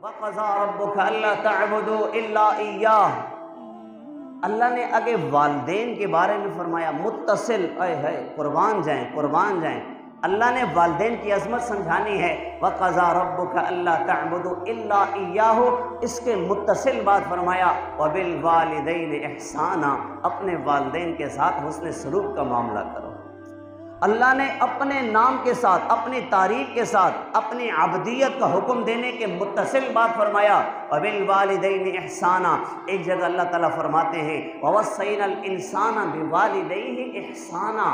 وَقَضَىٰ رَبُّكَ أَلَّا تَعْبُدُوا إِلَّا إِيَّاهُ۔ اللہ نے آگے والدین کے بارے میں فرمایا، متصل، اے ہے قربان جائیں قربان جائیں۔ اللہ نے والدین کی عظمت سمجھانی ہے۔ وَقَضَىٰ رَبُّكَ أَلَّا تَعْبُدُوا إِلَّا إِيَّاهُ، اس کے متصل بات فرمایا، وَبِالْوَالِدَيْنِ إِحْسَانًا، اپنے والدین کے ساتھ حسن سلوک کا معاملہ کرو۔ اللہ نے اپنے نام کے ساتھ، اپنی تعریف کے ساتھ، اپنی عبدیت کا حکم دینے کے متصل بات فرمایا، وَبِالْوَالِدَيْنِ إِحْسَانًا۔ ایک جگہ اللہ تعالیٰ فرماتے ہیں، وَوَصَّيْنَا الْإِنسَانَ بِوَالِدَيْهِ إِحْسَانًا،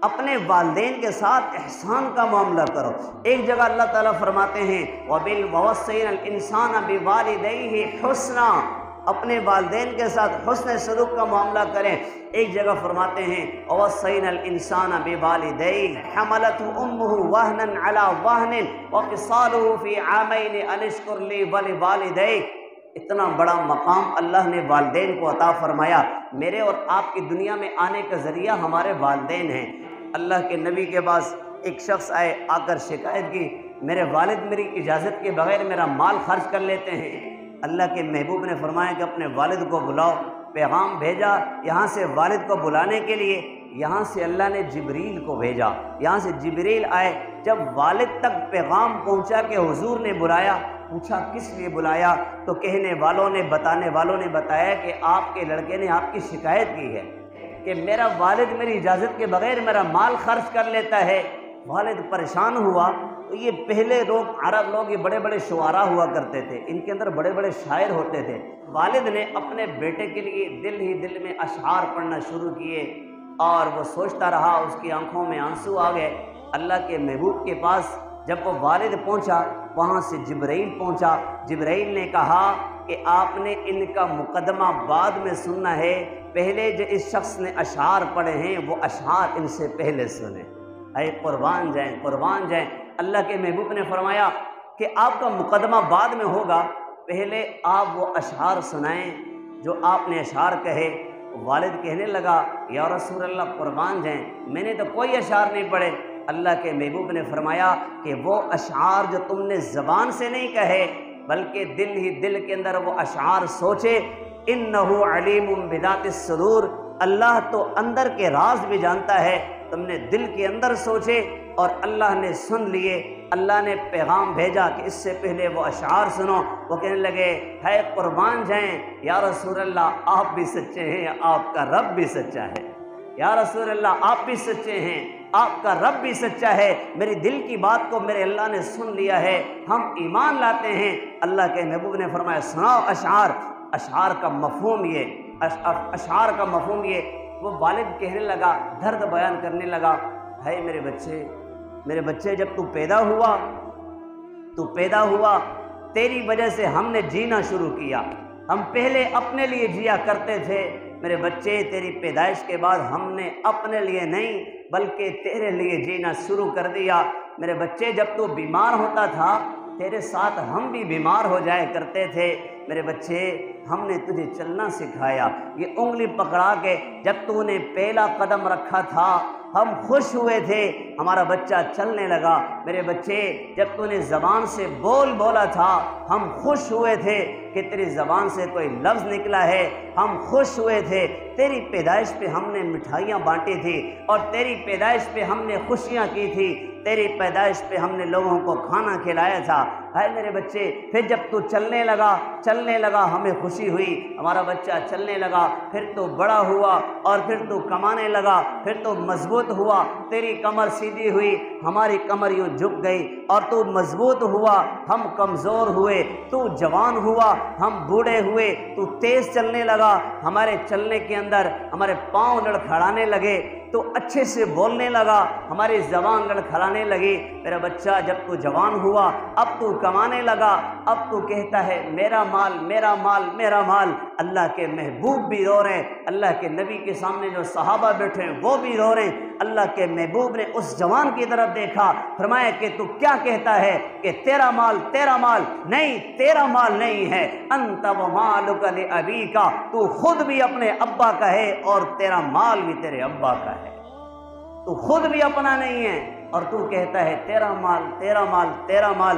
اپنے والدین کے ساتھ احسان کا معاملہ کرو۔ ایک جگہ اللہ تعالیٰ فرماتے ہیں، وَوَصَّيْنَا الْإِنسَانَ بِوَالِدَيْهِ حُسْنًا، اپنے والدین کے ساتھ حسن سلوک کا معاملہ کریں۔ ایک جگہ فرماتے ہیں، وَوَصَّيْنَا الْإِنسَانَ بِوَالِدَيْهِ حَمَلَتْهُ أُمُّهُ وَهْنًا عَلَىٰ وَهْنٍ وَفِصَالُهُ فِي عَامَيْنِ أَنِ اشْكُرْ لِي وَلِوَالِدَيْكَ۔ اتنا بڑا مقام اللہ نے والدین کو عطا فرمایا۔ میرے اور آپ کی دنیا میں آنے کا ذریعہ ہمارے والدین ہیں۔ اللہ کے نبی کے پاس ایک شخص آئے، آ کر شکایت کی، میرے والد میری اجازت کے بغیر میرا مال خرچ کر لیتے ہیں۔ اللہ کے محبوب نے فرمایا کہ اپنے والد کو بلاؤ۔ پیغام بھیجا یہاں سے والد کو بلانے کے لیے، یہاں سے اللہ نے جبریل کو بھیجا، یہاں سے جبریل آئے۔ جب والد تک پیغام پہنچا کہ حضور نے بلایا، پوچھا کس لیے بلایا، تو کہنے والوں نے، بتانے والوں نے بتایا کہ آپ کے لڑکے نے آپ کی شکایت کی ہے کہ میرا والد میری اجازت کے بغیر میرا مال خرچ کر لیتا ہے۔ والد پریشان ہوا۔ تو یہ پہلے لوگ، عرب لوگ، یہ بڑے بڑے شعراء ہوا کرتے تھے، ان کے اندر بڑے بڑے شاعر ہوتے تھے۔ والد نے اپنے بیٹے کے لیے دل ہی دل میں اشعار پڑھنا شروع کیے، اور وہ سوچتا رہا، اس کی آنکھوں میں آنسو آ گئے۔ اللہ کے محبوب کے پاس جب وہ والد پہنچا، وہاں سے جبرائیل پہنچا۔ جبرائیل نے کہا کہ آپ نے ان کا مقدمہ بعد میں سننا ہے، پہلے جو اس شخص نے اشعار پڑھے ہیں وہ اشعار ان سے پہلے سنیں۔ اے قربان جائیں قربان جائیں۔ اللہ کے محبوب نے فرمایا کہ آپ کا مقدمہ بعد میں ہوگا، پہلے آپ وہ اشعار سنائیں جو آپ نے اشعار کہے۔ والد کہنے لگا، یا رسول اللہ قربان جائیں، میں نے تو کوئی اشعار نہیں پڑھے۔ اللہ کے محبوب نے فرمایا کہ وہ اشعار جو تم نے زبان سے نہیں کہے بلکہ دل ہی دل کے اندر وہ اشعار سوچے، انہ علیم بذات الصدور، اللہ تو اندر کے راز بھی جانتا ہے، تم نے دل کے اندر سوچے اور اللہ نے سن لیے۔ اللہ نے پیغام بھیجا کہ اس سے پہلے وہ اشعار سنو۔ وہ کہنے لگے، ہے قربان جائیں یا رسول اللہ، آپ بھی سچے ہیں، آپ کا رب بھی سچا ہے۔ یا رسول اللہ، آپ بھی سچے ہیں، آپ کا رب بھی سچا ہے، میری دل کی بات کو میرے اللہ نے سن لیا ہے، ہم ایمان لاتے ہیں۔ اللہ کے محبوب نے فرمایا، سناؤ اشعار۔ اشعار کا مفہوم یہ، اشعار کا مفہوم یہ۔ وہ والد کہنے لگا، درد بیان کرنے لگا، ہے میرے بچے جب تو پیدا ہوا تیری وجہ سے ہم نے جینا شروع کیا۔ ہم پہلے اپنے لیے جیا کرتے تھے، میرے بچے تیری پیدائش کے بعد ہم نے اپنے لیے نہیں بلکہ تیرے لیے جینا شروع کر دیا۔ میرے بچے جب تو بیمار ہوتا تھا تیرے ساتھ ہم بھی بیمار ہو جائے کرتے تھے۔ میرے بچے ہم نے تجھے چلنا سکھایا، یہ انگلی پکڑا کے جب تو نے پہلا قدم رکھا تھا ہم خوش ہوئے تھے، ہمارا بچہ چلنے لگا۔ میرے بچے جب تو نے زبان سے بولا تھا ہم خوش ہوئے تھے کہ تیری زبان سے کوئی لفظ نکلا ہے، ہم خوش ہوئے تھے۔ تیری پیدائش پہ ہم نے مٹھائیاں بانٹی تھی اور تیری پیدائش پہ ہم نے خوشیاں کی تھی، تیری پیدائش پہ ہم نے لوگوں کو کھانا کھلایا تھا۔ ہے میرے بچے، پھر جب تو چلنے لگا ہمیں خوشی ہوئی، ہمارا بچہ چلنے لگا، پھر تو بڑا ہوا اور پھر تو کمانے لگا، پھر تو مضبوط ہوا، تیری کمر سیدھی ہوئی، ہماری کمر یوں جھک گئی، اور تو مضبوط ہوا، ہم کمزور ہوئے، تو جوان ہوا، ہم بوڑھے ہوئے، تو تیز چلنے لگا، ہمارے چلنے کے اندر ہمارے پاؤں لڑکھڑانے لگے، تو اچھے سے بولنے لگا، ہماری زبان لڑکھڑانے لگی۔ میرا بچہ جب تو جوان ہوا، اب تو کمانے لگا، اب تو کہتا ہے میرا مال میرا مال میرا مال۔ اللہ کے محبوب بھی رو رہے ہیں، اللہ کے نبی کے سامنے جو صحابہ بیٹھے ہیں وہ بھی رو رہے ہیں۔ اللہ کے محبوب نے اس جوان کی طرف دیکھا، فرمایا کہ تو کیا کہتا ہے کہ تیرا مال نہیں، تیرا مال نہیں ہے، انت ومالک لابیک، تو خود بھی اپنے ابا کا ہے اور تیرا مال بھی تیرے ابا کا ہے، تو خود بھی اپنا نہیں ہے اور تو کہتا ہے تیرا مال تیرا مال تیرا مال۔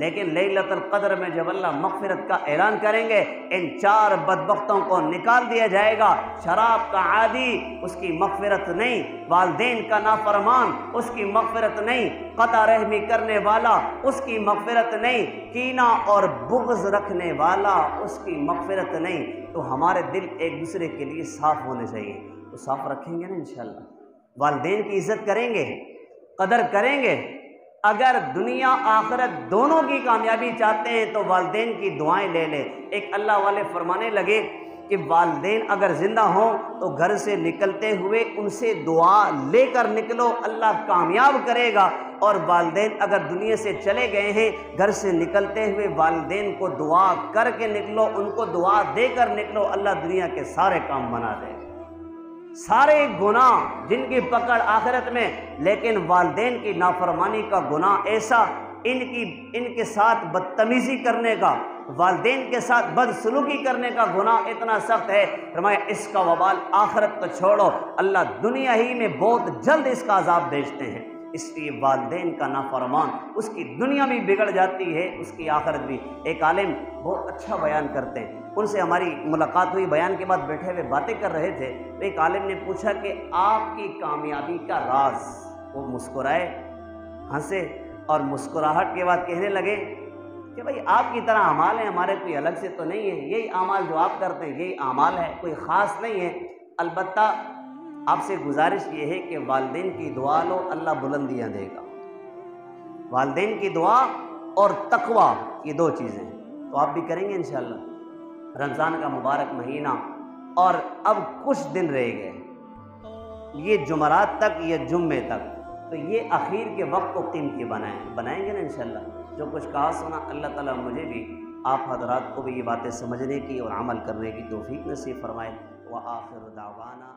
لیکن لیلۃ القدر میں جب اللہ مغفرت کا اعلان کریں گے ان 4 بدبختوں کو نکال دیا جائے گا۔ شراب کا عادی، اس کی مغفرت نہیں، والدین کا نافرمان، اس کی مغفرت نہیں، قطع رحمی کرنے والا، اس کی مغفرت نہیں، کینہ اور بغض رکھنے والا، اس کی مغفرت نہیں۔ تو ہمارے دل ایک دوسرے کے لیے صاف ہونے چاہیے، تو صاف رکھیں گے نا انشاءاللہ، والدین کی عزت کریں گے، قدر کریں گے۔ اگر دنیا آخرت دونوں کی کامیابی چاہتے ہیں تو والدین کی دعائیں لے لیں۔ ایک اللہ والے فرمانے لگے کہ والدین اگر زندہ ہوں تو گھر سے نکلتے ہوئے ان سے دعا لے کر نکلو، اللہ کامیاب کرے گا، اور والدین اگر دنیا سے چلے گئے ہیں گھر سے نکلتے ہوئے والدین کو دعا کر کے نکلو، ان کو دعا دے کر نکلو، اللہ دنیا کے سارے کام بنا دے، سارے گناہ جن کی پکڑ آخرت میں۔ لیکن والدین کی نافرمانی کا گناہ ایسا، ان کے ساتھ بدتمیزی کرنے کا، والدین کے ساتھ بدسلوکی کرنے کا گناہ اتنا سخت ہے، فرمایا اس کا وبال آخرت کو چھوڑو، اللہ دنیا ہی میں بہت جلد اس کا عذاب بھیجتے ہیں۔ اس لیے والدین کا نافرمان، اس کی دنیا بھی بگڑ جاتی ہے، اس کی آخرت بھی۔ ایک عالم بہت اچھا بیان کرتے ہیں، ان سے ہماری ملاقات ہوئی، بیان کے بعد بیٹھے ہوئے باتیں کر رہے تھے، تو ایک عالم نے پوچھا کہ آپ کی کامیابی کا راز؟ وہ مسکرائے، ہنسے، اور مسکراہٹ کے بعد کہنے لگے کہ بھائی آپ کی طرح اعمال ہیں ہمارے، کوئی الگ سے تو نہیں ہے، یہی اعمال جو آپ کرتے ہیں یہی اعمال ہے، کوئی خاص نہیں ہے۔ البتہ آپ سے گزارش یہ ہے کہ والدین کی دعا لو، اللہ بلندیاں دے گا۔ والدین کی دعا اور تقوی، یہ 2 چیزیں ہیں، تو آپ بھی کریں گے انشاءاللہ۔ رمضان کا مبارک مہینہ، اور اب کچھ دن رہ گئے، یہ جمعرات تک یا جمعے تک، تو یہ اخیر کے وقت کو قیمتی بنائیں گے نا انشاءاللہ۔ جو کچھ کہا سنا اللہ تعالیٰ مجھے بھی آپ حضرات کو بھی یہ باتیں سمجھنے کی اور عمل کرنے کی توفیق نصیب فرمائے۔ وآخر دعوانا